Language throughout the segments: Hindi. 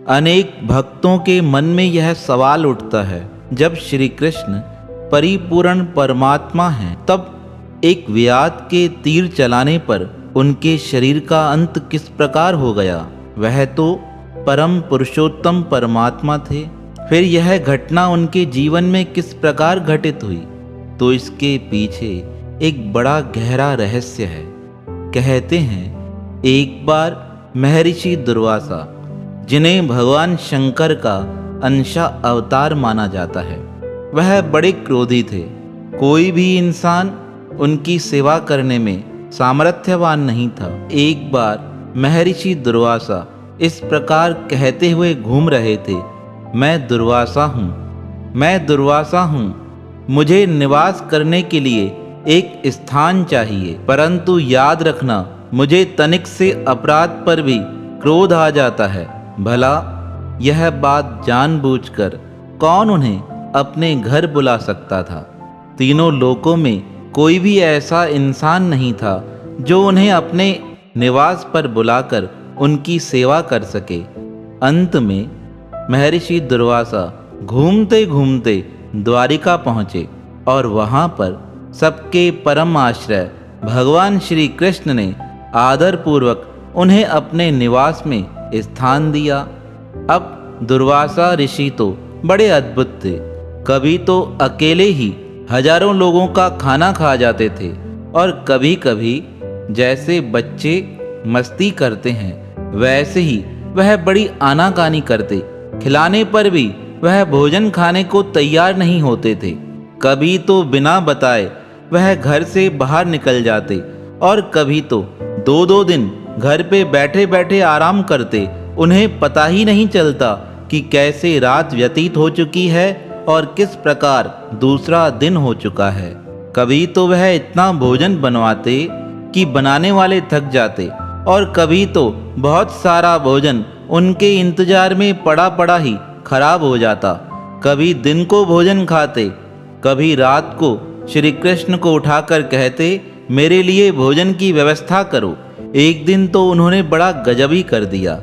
अनेक भक्तों के मन में यह सवाल उठता है, जब श्री कृष्ण परिपूर्ण परमात्मा हैं, तब एक व्याध के तीर चलाने पर उनके शरीर का अंत किस प्रकार हो गया? वह तो परम पुरुषोत्तम परमात्मा थे। फिर यह घटना उनके जीवन में किस प्रकार घटित हुई? तो इसके पीछे एक बड़ा गहरा रहस्य है। कहते हैं एक बार महर्षि दुर्वासा, जिन्हें भगवान शंकर का अंशा अवतार माना जाता है, वह बड़े क्रोधी थे। कोई भी इंसान उनकी सेवा करने में सामर्थ्यवान नहीं था। एक बार महर्षि दुर्वासा इस प्रकार कहते हुए घूम रहे थे, मैं दुर्वासा हूँ, मैं दुर्वासा हूँ, मुझे निवास करने के लिए एक स्थान चाहिए, परंतु याद रखना मुझे तनिक से अपराध पर भी क्रोध आ जाता है। भला यह बात जानबूझकर कौन उन्हें अपने घर बुला सकता था? तीनों लोकों में कोई भी ऐसा इंसान नहीं था जो उन्हें अपने निवास पर बुलाकर उनकी सेवा कर सके। अंत में महर्षि दुर्वासा घूमते घूमते द्वारिका पहुँचे और वहाँ पर सबके परम आश्रय भगवान श्री कृष्ण ने आदरपूर्वक उन्हें अपने निवास में स्थान दिया। अब दुर्वासा ऋषि तो बड़े अद्भुत थे। कभी तो अकेले ही हजारों लोगों का खाना खा जाते थे और कभी कभी जैसे बच्चे मस्ती करते हैं वैसे ही वह बड़ी आनाकानी करते। खिलाने पर भी वह भोजन खाने को तैयार नहीं होते थे। कभी तो बिना बताए वह घर से बाहर निकल जाते और कभी तो 2-2 दिन घर पे बैठे बैठे आराम करते। उन्हें पता ही नहीं चलता कि कैसे रात व्यतीत हो चुकी है और किस प्रकार दूसरा दिन हो चुका है। कभी तो वह इतना भोजन बनवाते कि बनाने वाले थक जाते और कभी तो बहुत सारा भोजन उनके इंतजार में पड़ा पड़ा ही खराब हो जाता। कभी दिन को भोजन खाते, कभी रात को श्री कृष्ण को उठाकर कहते, मेरे लिए भोजन की व्यवस्था करो। एक दिन तो उन्होंने बड़ा गजब ही कर दिया।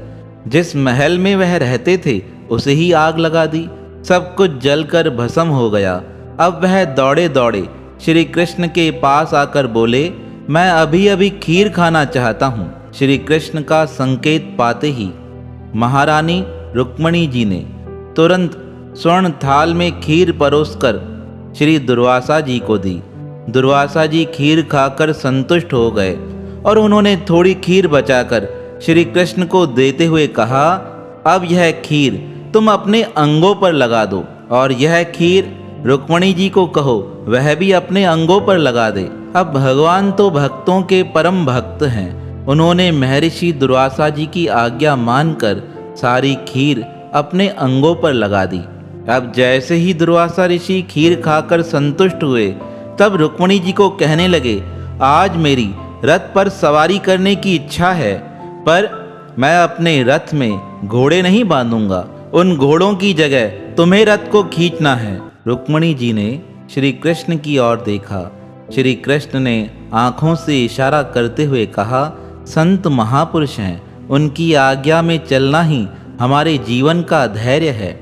जिस महल में वह रहते थे उसे ही आग लगा दी। सब कुछ जलकर भस्म हो गया। अब वह दौड़े दौड़े श्री कृष्ण के पास आकर बोले, मैं अभी अभी खीर खाना चाहता हूँ। श्री कृष्ण का संकेत पाते ही महारानी रुक्मणी जी ने तुरंत स्वर्ण थाल में खीर परोसकर श्री दुर्वासा जी को दी। दुर्वासा जी खीर खाकर संतुष्ट हो गए और उन्होंने थोड़ी खीर बचाकर श्री कृष्ण को देते हुए कहा, अब यह खीर तुम अपने अंगों पर लगा दो और यह खीर रुक्मणी जी को कहो वह भी अपने अंगों पर लगा दे। अब भगवान तो भक्तों के परम भक्त हैं। उन्होंने महर्षि दुर्वासा जी की आज्ञा मानकर सारी खीर अपने अंगों पर लगा दी। अब जैसे ही दुर्वासा ऋषि खीर खाकर संतुष्ट हुए, तब रुक्मणी जी को कहने लगे, आज मेरी रथ पर सवारी करने की इच्छा है, पर मैं अपने रथ में घोड़े नहीं बांधूंगा। उन घोड़ों की जगह तुम्हें रथ को खींचना है। रुक्मणी जी ने श्री कृष्ण की ओर देखा। श्री कृष्ण ने आंखों से इशारा करते हुए कहा, संत महापुरुष हैं, उनकी आज्ञा में चलना ही हमारे जीवन का धैर्य है।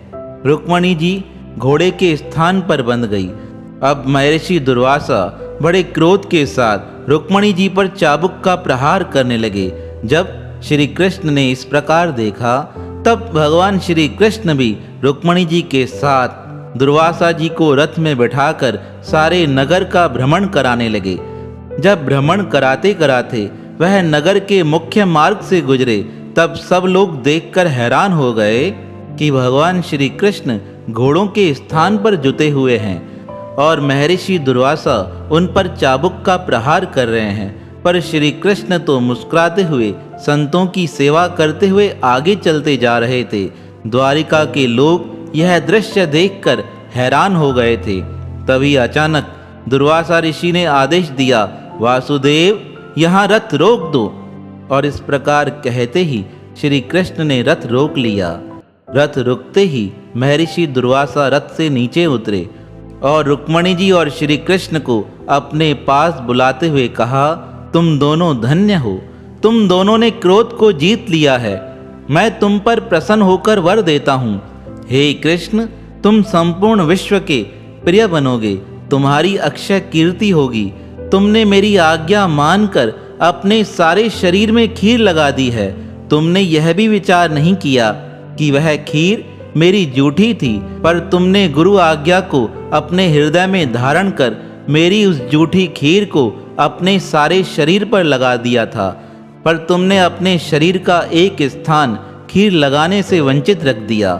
रुक्मणी जी घोड़े के स्थान पर बंध गई। अब महर्षि दुर्वासा बड़े क्रोध के साथ रुक्मणी जी पर चाबुक का प्रहार करने लगे। जब श्री कृष्ण ने इस प्रकार देखा, तब भगवान श्री कृष्ण भी रुक्मणी जी के साथ दुर्वासा जी को रथ में बैठाकर सारे नगर का भ्रमण कराने लगे। जब भ्रमण कराते कराते वह नगर के मुख्य मार्ग से गुजरे, तब सब लोग देखकर हैरान हो गए कि भगवान श्री कृष्ण घोड़ों के स्थान पर जुते हुए हैं और महर्षि दुर्वासा उन पर चाबुक का प्रहार कर रहे हैं। पर श्री कृष्ण तो मुस्कुराते हुए संतों की सेवा करते हुए आगे चलते जा रहे थे। द्वारिका के लोग यह दृश्य देखकर हैरान हो गए थे। तभी अचानक दुर्वासा ऋषि ने आदेश दिया, वासुदेव यहाँ रथ रोक दो। और इस प्रकार कहते ही श्री कृष्ण ने रथ रोक लिया। रथ रुकते ही महर्षि दुर्वासा रथ से नीचे उतरे और रुक्मणी जी और श्री कृष्ण को अपने पास बुलाते हुए कहा, तुम दोनों धन्य हो, तुम दोनों ने क्रोध को जीत लिया है। मैं तुम पर प्रसन्न होकर वर देता हूँ। हे कृष्ण, तुम संपूर्ण विश्व के प्रिय बनोगे, तुम्हारी अक्षय कीर्ति होगी। तुमने मेरी आज्ञा मानकर अपने सारे शरीर में खीर लगा दी है। तुमने यह भी विचार नहीं किया कि वह खीर मेरी जूठी थी, पर तुमने गुरु आज्ञा को अपने हृदय में धारण कर मेरी उस जूठी खीर को अपने सारे शरीर पर लगा दिया था। पर तुमने अपने शरीर का एक स्थान खीर लगाने से वंचित रख दिया।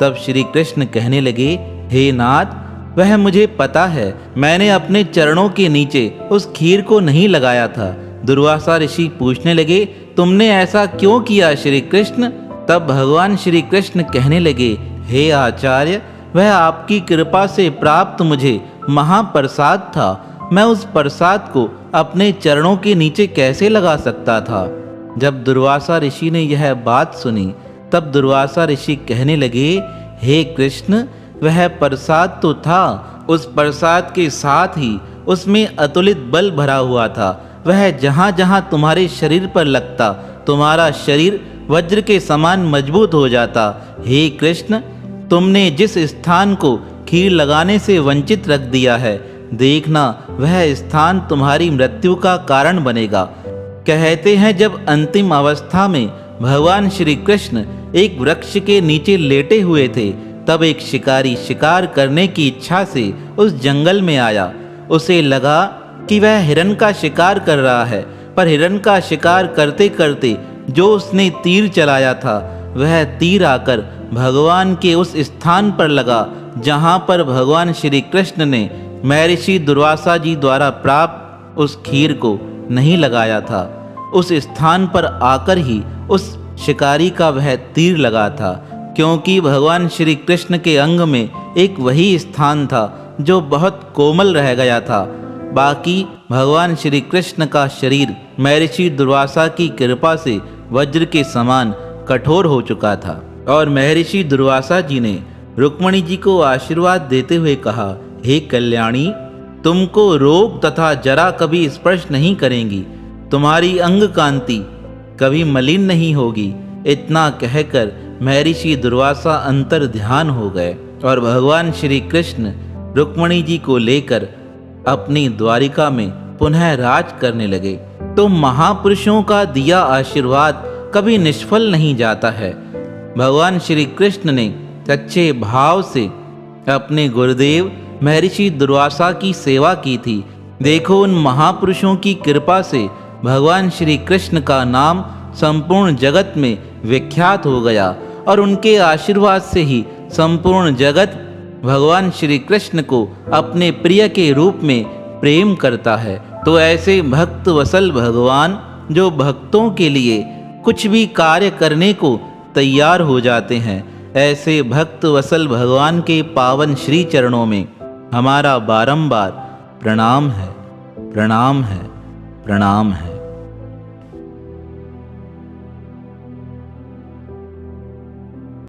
तब श्री कृष्ण कहने लगे, हे नाथ, वह मुझे पता है, मैंने अपने चरणों के नीचे उस खीर को नहीं लगाया था। दुर्वासा ऋषि पूछने लगे, तुमने ऐसा क्यों किया श्री कृष्ण? तब भगवान श्री कृष्ण कहने लगे, हे आचार्य, वह आपकी कृपा से प्राप्त मुझे महाप्रसाद था। मैं उस प्रसाद को अपने चरणों के नीचे कैसे लगा सकता था? जब दुर्वासा ऋषि ने यह बात सुनी, तब दुर्वासा ऋषि कहने लगे, हे कृष्ण, वह प्रसाद तो था, उस प्रसाद के साथ ही उसमें अतुलित बल भरा हुआ था। वह जहाँ जहाँ तुम्हारे शरीर पर लगता, तुम्हारा शरीर वज्र के समान मजबूत हो जाता। हे कृष्ण, तुमने जिस स्थान को खीर लगाने से वंचित रख दिया है, देखना वह स्थान तुम्हारी मृत्यु का कारण बनेगा। कहते हैं, जब अंतिम अवस्था में भगवान श्री कृष्ण एक वृक्ष के नीचे लेटे हुए थे, तब एक शिकारी शिकार करने की इच्छा से उस जंगल में आया। उसे लगा कि वह हिरण का शिकार कर रहा है, पर हिरण का शिकार करते करते जो उसने तीर चलाया था, वह तीर आकर भगवान के उस स्थान पर लगा जहाँ पर भगवान श्री कृष्ण ने महर्षि दुर्वासा जी द्वारा प्राप्त उस खीर को नहीं लगाया था। उस स्थान पर आकर ही उस शिकारी का वह तीर लगा था, क्योंकि भगवान श्री कृष्ण के अंग में एक वही स्थान था जो बहुत कोमल रह गया था। बाकी भगवान श्री कृष्ण का शरीर महर्षि दुर्वासा की कृपा से वज्र के समान कठोर हो चुका था। और महर्षि दुर्वासा जी ने रुक्मणी जी को आशीर्वाद देते हुए कहा, हे कल्याणी, तुमको रोग तथा जरा कभी स्पर्श नहीं करेंगी, तुम्हारी अंग कांति कभी मलिन नहीं होगी। इतना कहकर महर्षि दुर्वासा अंतर ध्यान हो गए और भगवान श्री कृष्ण रुक्मणी जी को लेकर अपनी द्वारिका में पुनः राज करने लगे। तो महापुरुषों का दिया आशीर्वाद कभी निष्फल नहीं जाता है। भगवान श्री कृष्ण ने सच्चे भाव से अपने गुरुदेव महर्षि दुर्वासा की सेवा की थी। देखो, उन महापुरुषों की कृपा से भगवान श्री कृष्ण का नाम संपूर्ण जगत में विख्यात हो गया और उनके आशीर्वाद से ही संपूर्ण जगत भगवान श्री कृष्ण को अपने प्रिय के रूप में प्रेम करता है। तो ऐसे भक्त वसल भगवान जो भक्तों के लिए कुछ भी कार्य करने को तैयार हो जाते हैं, ऐसे भक्त वसल भगवान के पावन श्री चरणों में हमारा बारंबार प्रणाम है, प्रणाम है, प्रणाम है।